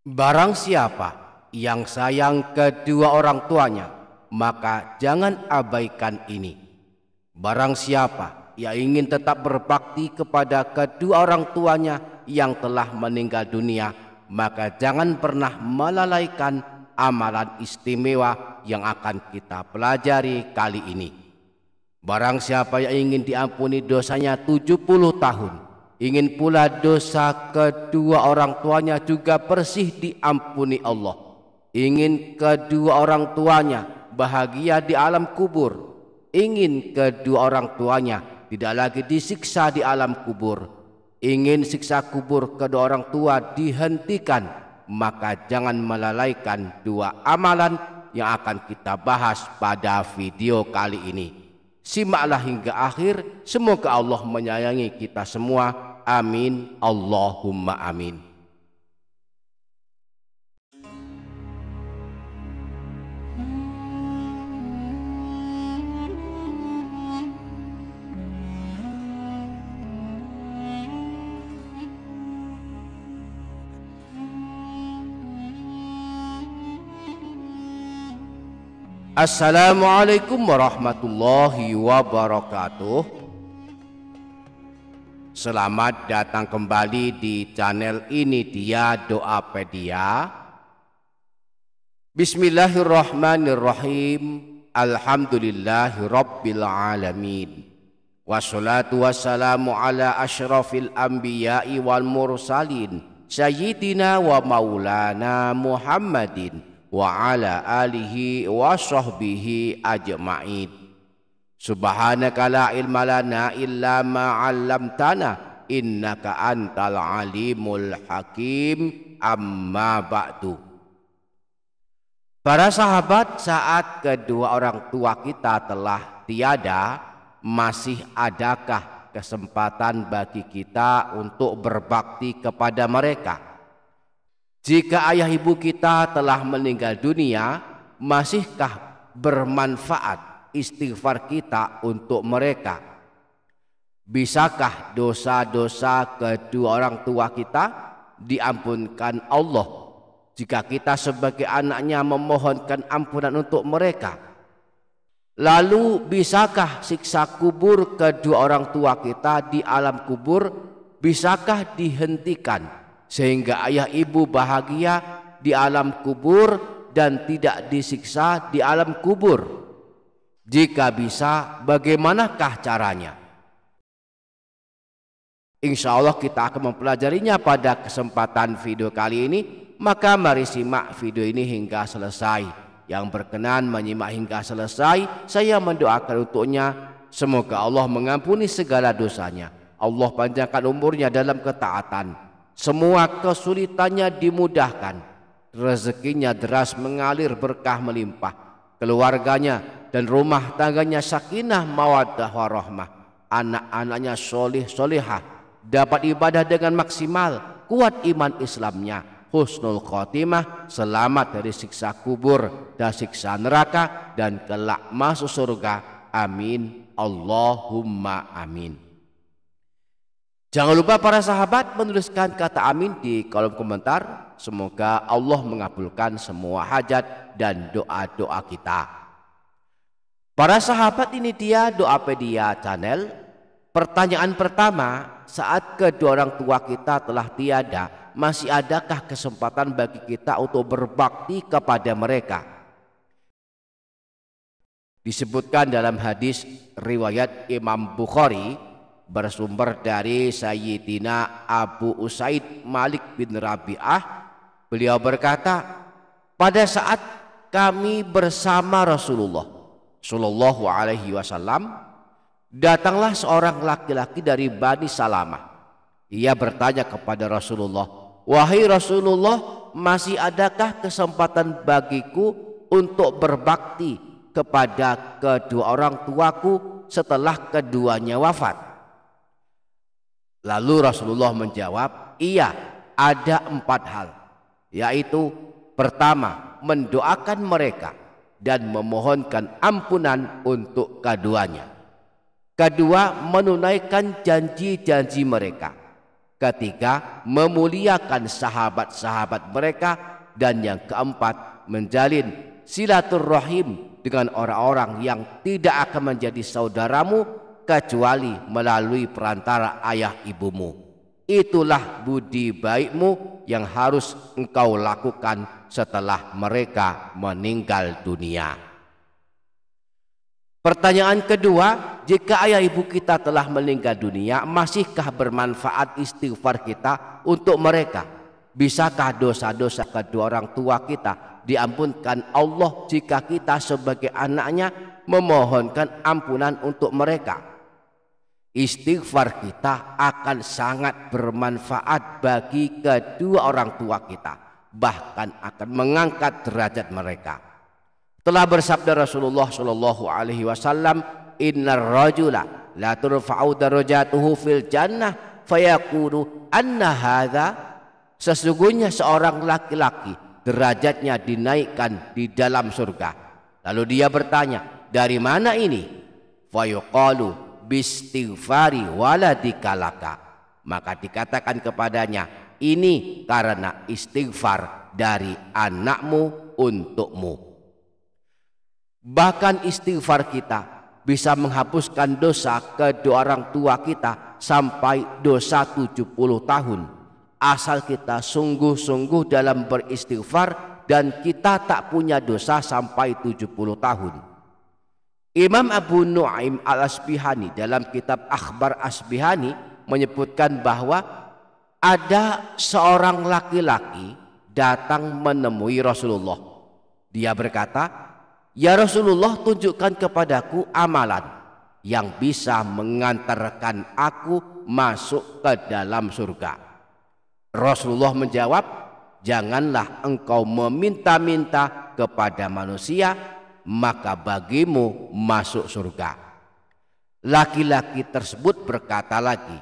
Barang siapa yang sayang kedua orang tuanya, maka jangan abaikan ini. Barang siapa yang ingin tetap berbakti kepada kedua orang tuanya yang telah meninggal dunia, maka jangan pernah melalaikan amalan istimewa yang akan kita pelajari kali ini. Barang siapa yang ingin diampuni dosanya 70 tahun, ingin pula dosa kedua orang tuanya juga bersih diampuni Allah, ingin kedua orang tuanya bahagia di alam kubur, ingin kedua orang tuanya tidak lagi disiksa di alam kubur, ingin siksa kubur kedua orang tua dihentikan, maka jangan melalaikan dua amalan yang akan kita bahas pada video kali ini. Simaklah hingga akhir, semoga Allah menyayangi kita semua. Amin, Allahumma amin. Assalamualaikum warahmatullahi wabarakatuh. Selamat datang kembali di channel ini dia Doapedia. Bismillahirrahmanirrahim. Alhamdulillahirabbil alamin. Wassalatu wassalamu ala asyrafil anbiya'i wal mursalin sayyidina wa maulana Muhammadin wa ala alihi wa sahbihi ajma'in. Subhanaka la ilma lana illa ma 'allamtana innaka antal alimul hakim. Amma ba'du. Para sahabat, saat kedua orang tua kita telah tiada, masih adakah kesempatan bagi kita untuk berbakti kepada mereka? Jika ayah ibu kita telah meninggal dunia, masihkah bermanfaat istighfar kita untuk mereka? Bisakah dosa-dosa kedua orang tua kita diampunkan Allah jika kita sebagai anaknya memohonkan ampunan untuk mereka? Lalu bisakah siksa kubur kedua orang tua kita di alam kubur bisakah dihentikan sehingga ayah ibu bahagia di alam kubur dan tidak disiksa di alam kubur? Jika bisa, bagaimanakah caranya? Insya Allah kita akan mempelajarinya pada kesempatan video kali ini. Maka mari simak video ini hingga selesai. Yang berkenan menyimak hingga selesai, saya mendoakan untuknya semoga Allah mengampuni segala dosanya, Allah panjangkan umurnya dalam ketaatan, semua kesulitannya dimudahkan, rezekinya deras mengalir berkah melimpah, keluarganya dan rumah tangganya sakinah mawaddah warahmah, anak-anaknya solih solihah, dapat ibadah dengan maksimal, kuat iman Islamnya, husnul khotimah, selamat dari siksa kubur dan siksa neraka, dan kelak masuk surga. Amin, Allahumma amin. Jangan lupa para sahabat menuliskan kata amin di kolom komentar. Semoga Allah mengabulkan semua hajat dan doa-doa kita. Para sahabat, ini dia Doapedia channel. Pertanyaan pertama, saat kedua orang tua kita telah tiada, masih adakah kesempatan bagi kita untuk berbakti kepada mereka? Disebutkan dalam hadis riwayat Imam Bukhari, bersumber dari Sayyidina Abu Usaid Malik bin Rabi'ah. Beliau berkata, pada saat kami bersama Rasulullah Shallallahu Alaihi Wasallam, datanglah seorang laki-laki dari Bani Salamah. Ia bertanya kepada Rasulullah, wahai Rasulullah, masih adakah kesempatan bagiku untuk berbakti kepada kedua orang tuaku setelah keduanya wafat? Lalu Rasulullah menjawab, iya, ada 4 hal, yaitu pertama, mendoakan mereka dan memohonkan ampunan untuk keduanya. Kedua, menunaikan janji-janji mereka. Ketiga, memuliakan sahabat-sahabat mereka. Dan yang keempat, menjalin silaturrahim dengan orang-orang yang tidak akan menjadi saudaramu kecuali melalui perantara ayah ibumu. Itulah budi baikmu yang harus engkau lakukan setelah mereka meninggal dunia. Pertanyaan kedua, jika ayah ibu kita telah meninggal dunia, masihkah bermanfaat istighfar kita untuk mereka? Bisakah dosa-dosa kedua orang tua kita diampunkan Allah jika kita sebagai anaknya memohonkan ampunan untuk mereka? Istighfar kita akan sangat bermanfaat bagi kedua orang tua kita, bahkan akan mengangkat derajat mereka. Telah bersabda Rasulullah Shallallahu Alaihi Wasallam, Innar rajula la turfa'u darajatuhu fil jannah fayaqulu anna hadza. Sesungguhnya seorang laki-laki derajatnya dinaikkan di dalam surga. Lalu dia bertanya, dari mana ini? Fayuqalu bistighfari waladikalaka. Maka dikatakan kepadanya, ini karena istighfar dari anakmu untukmu. Bahkan istighfar kita bisa menghapuskan dosa kedua orang tua kita sampai dosa 70 tahun. Asal kita sungguh-sungguh dalam beristighfar dan kita tak punya dosa sampai 70 tahun. Imam Abu Nu'aim al-Asbihani dalam kitab Akhbar Asbihani menyebutkan bahwa ada seorang laki-laki datang menemui Rasulullah. Dia berkata, ya Rasulullah, tunjukkan kepadaku amalan yang bisa mengantarkan aku masuk ke dalam surga. Rasulullah menjawab, janganlah engkau meminta-minta kepada manusia, maka bagimu masuk surga. Laki-laki tersebut berkata lagi,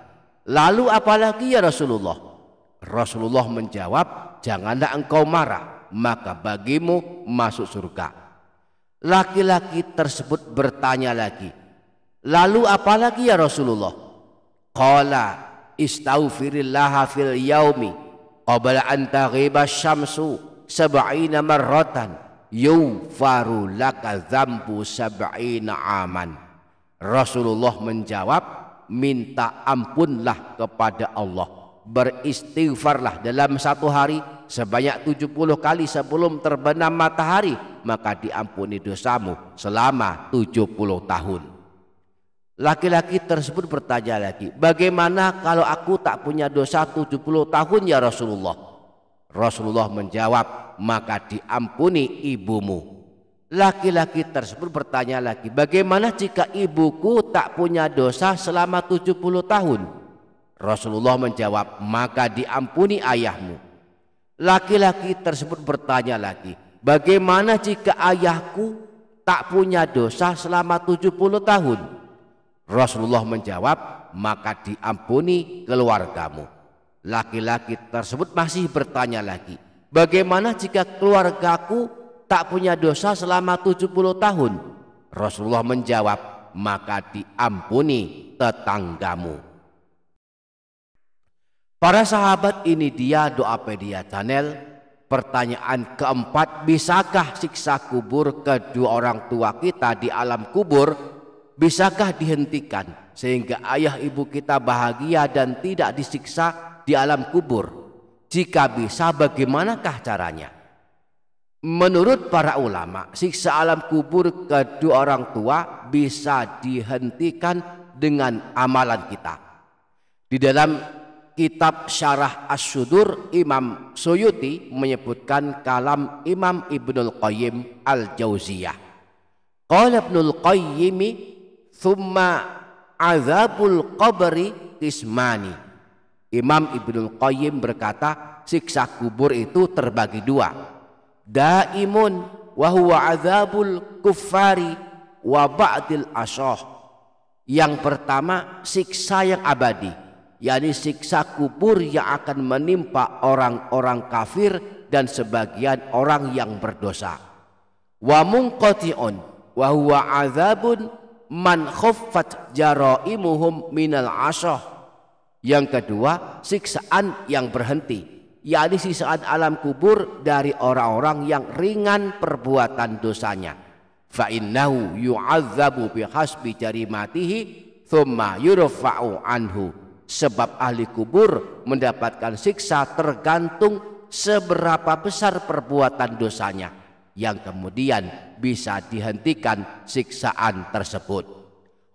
lalu apalagi ya Rasulullah? Rasulullah menjawab, janganlah engkau marah, maka bagimu masuk surga. Laki-laki tersebut bertanya lagi, lalu apalagi ya Rasulullah? Qala istaghfirillaha fil yaumi qabla an taghiba syamsu sab'ina marratan yughfaru laka dzambu sab'ina aman. Rasulullah menjawab, minta ampunlah kepada Allah, beristighfarlah dalam satu hari sebanyak 70 kali sebelum terbenam matahari, maka diampuni dosamu selama 70 tahun. Laki-laki tersebut bertanya lagi, bagaimana kalau aku tak punya dosa 70 tahun ya Rasulullah? Rasulullah menjawab, maka diampuni ibumu. Laki-laki tersebut bertanya lagi, bagaimana jika ibuku tak punya dosa selama 70 tahun? Rasulullah menjawab, maka diampuni ayahmu. Laki-laki tersebut bertanya lagi, bagaimana jika ayahku tak punya dosa selama 70 tahun? Rasulullah menjawab, maka diampuni keluargamu. Laki-laki tersebut masih bertanya lagi, bagaimana jika keluargaku tak punya dosa selama 70 tahun? Rasulullah menjawab, maka diampuni tetanggamu. Para sahabat, ini dia Doapedia Channel. Pertanyaan keempat, bisakah siksa kubur kedua orang tua kita di alam kubur bisakah dihentikan sehingga ayah ibu kita bahagia dan tidak disiksa di alam kubur? Jika bisa, bagaimanakah caranya? Menurut para ulama, siksa alam kubur kedua orang tua bisa dihentikan dengan amalan kita. Di dalam kitab Syarah Asy-Syudur, Imam Suyuti menyebutkan kalam Imam Ibnul Qayyim Al-Jauziyah. Qala Ibnul Qayyim, thumma azabul qabri qismani. Imam Ibnul Qayyim berkata, siksa kubur itu terbagi dua. Daimun wa huwa azabul kuffari wa ba'dil asyah. Yang pertama, siksa yang abadi, yakni siksa kubur yang akan menimpa orang-orang kafir dan sebagian orang yang berdosa. Wa munqati'un wa huwa azabun man khaffat jaraimuhum minal asyah. Yang kedua, siksaan yang berhenti, yakni siksaan alam kubur dari orang-orang yang ringan perbuatan dosanya. Fa innahu yu'adzabu bihasbi jarimatihi thumma yurfa'u anhu. Sebab ahli kubur mendapatkan siksa tergantung seberapa besar perbuatan dosanya, yang kemudian bisa dihentikan siksaan tersebut.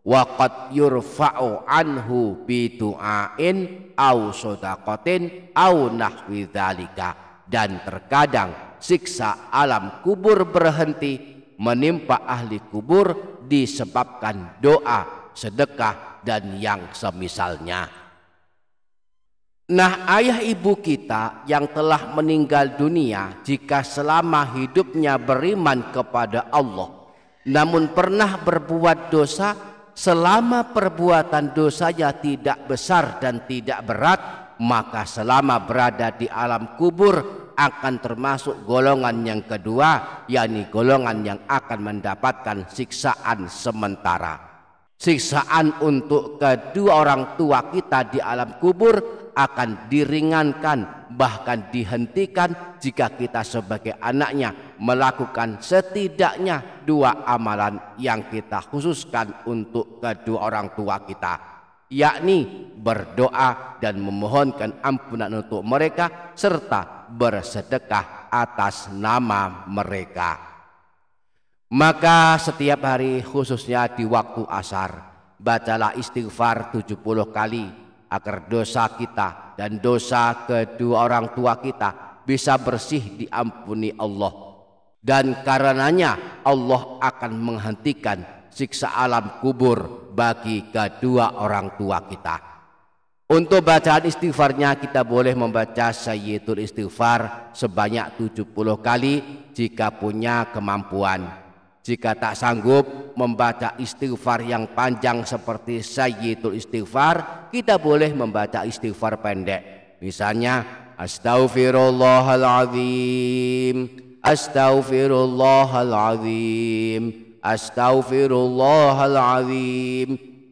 Waqad yurfa'u anhu bidu'ain au shadaqatin au nahwi dzalika. Dan terkadang siksa alam kubur berhenti menimpa ahli kubur disebabkan doa, sedekah, dan yang semisalnya. Nah, ayah ibu kita yang telah meninggal dunia, jika selama hidupnya beriman kepada Allah namun pernah berbuat dosa, selama perbuatan dosanya tidak besar dan tidak berat, maka selama berada di alam kubur akan termasuk golongan yang kedua, yakni golongan yang akan mendapatkan siksaan sementara. Siksaan untuk kedua orang tua kita di alam kubur akan diringankan, bahkan dihentikan jika kita sebagai anaknya melakukan setidaknya 2 amalan yang kita khususkan untuk kedua orang tua kita, yakni berdoa dan memohonkan ampunan untuk mereka serta bersedekah atas nama mereka. Maka setiap hari, khususnya di waktu asar, bacalah istighfar 70 kali agar dosa kita dan dosa kedua orang tua kita bisa bersih diampuni Allah. Dan karenanya Allah akan menghentikan siksa alam kubur bagi kedua orang tua kita. Untuk bacaan istighfarnya kita boleh membaca Sayyidul Istighfar sebanyak 70 kali jika punya kemampuan. Jika tak sanggup membaca istighfar yang panjang seperti Sayyidul Istighfar, kita boleh membaca istighfar pendek. Misalnya, Astaghfirullahaladzim, Astaghfirullahaladzim, Astaghfirullahaladzim.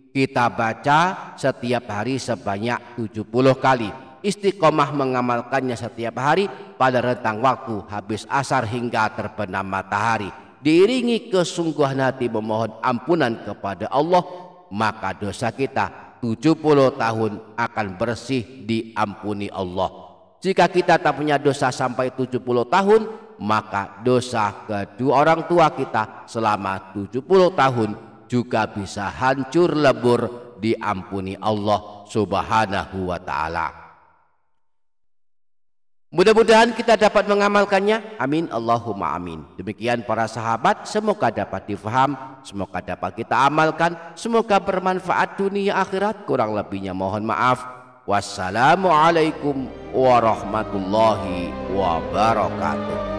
Kita baca setiap hari sebanyak 70 kali. Istiqomah mengamalkannya setiap hari pada rentang waktu habis asar hingga terbenam matahari, diiringi kesungguhan hati memohon ampunan kepada Allah, maka dosa kita 70 tahun akan bersih diampuni Allah. Jika kita tak punya dosa sampai 70 tahun, maka dosa kedua orang tua kita selama 70 tahun juga bisa hancur lebur diampuni Allah Subhanahu wa ta'ala. Mudah-mudahan kita dapat mengamalkannya. Amin Allahumma amin. Demikian para sahabat, semoga dapat difaham, semoga dapat kita amalkan, semoga bermanfaat dunia akhirat. Kurang lebihnya mohon maaf. Wassalamualaikum warahmatullahi wabarakatuh.